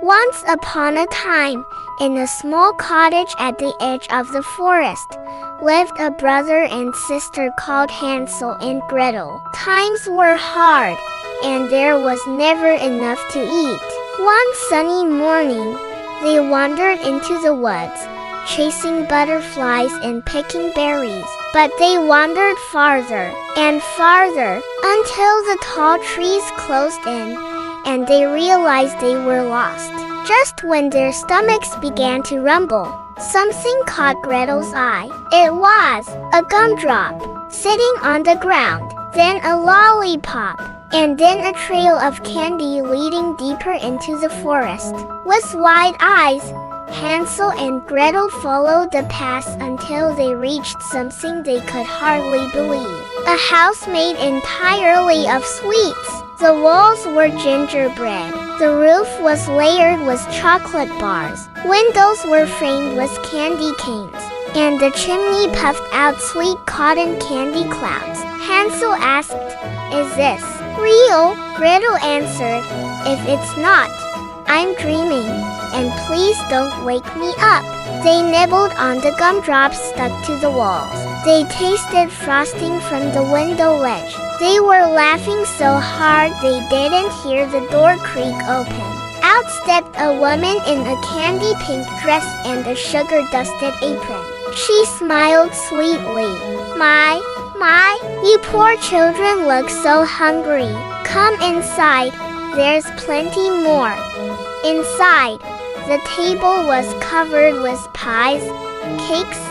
Once upon a time, in a small cottage at the edge of the forest, lived a brother and sister called Hansel and Gretel. Times were hard, and there was never enough to eat. One sunny morning, they wandered into the woods, chasing butterflies and picking berries. But they wandered farther and farther until the tall trees closed in, and they realized they were lost. Just when their stomachs began to rumble, something caught Gretel's eye. It was a gumdrop sitting on the ground, then a lollipop, and then a trail of candy leading deeper into the forest. With wide eyes, Hansel and Gretel followed the path until they reached something they could hardly believe. A house made entirely of sweets. The walls were gingerbread. The roof was layered with chocolate bars. Windows were framed with candy canes, and the chimney puffed out sweet cotton candy clouds. Hansel asked, "Is this real?" Gretel answered, "If it's not, I'm dreaming, and please don't wake me up." They nibbled on the gumdrops stuck to the walls. They tasted frosting from the window ledge. They were laughing so hard they didn't hear the door creak open. Out stepped a woman in a candy pink dress and a sugar-dusted apron. She smiled sweetly. My, you poor children look so hungry. Come inside, there's plenty more." Inside, the table was covered with pies, cakes,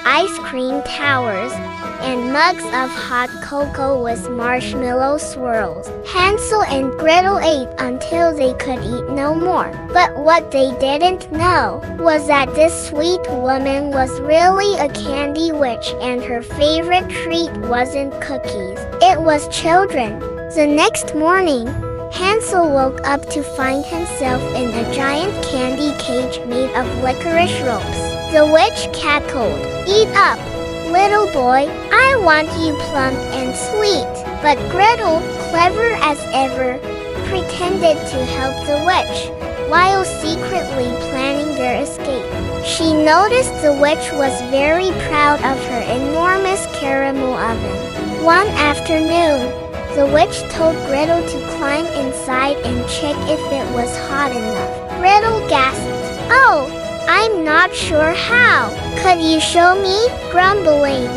ice cream towers, and mugs of hot cocoa with marshmallow swirls. Hansel and Gretel ate until they could eat no more. But what they didn't know was that this sweet woman was really a candy witch, and her favorite treat wasn't cookies. It was children. The next morning, Hansel woke up to find himself in a giant candy cage made of licorice ropes. The witch cackled, "Eat up, little boy, I want you plump and sweet." But Gretel, clever as ever, pretended to help the witch, while secretly planning their escape. She noticed the witch was very proud of her enormous caramel oven. One afternoon, the witch told Gretel to climb inside and check if it was hot enough. Gretel gasped, "Oh, I'm not sure how. Could you show me?" Grumbling,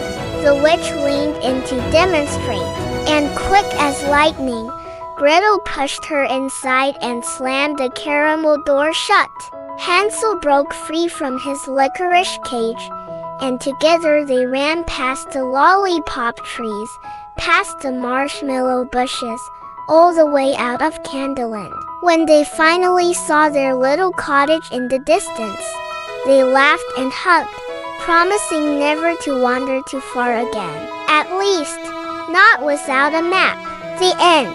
the witch leaned in to demonstrate, and quick as lightning, Gretel pushed her inside and slammed the caramel door shut. Hansel broke free from his licorice cage, and together they ran past the lollipop trees, past the marshmallow bushes, all the way out of Candyland. When they finally saw their little cottage in the distance, they laughed and hugged, promising never to wander too far again. At least, not without a map. The end.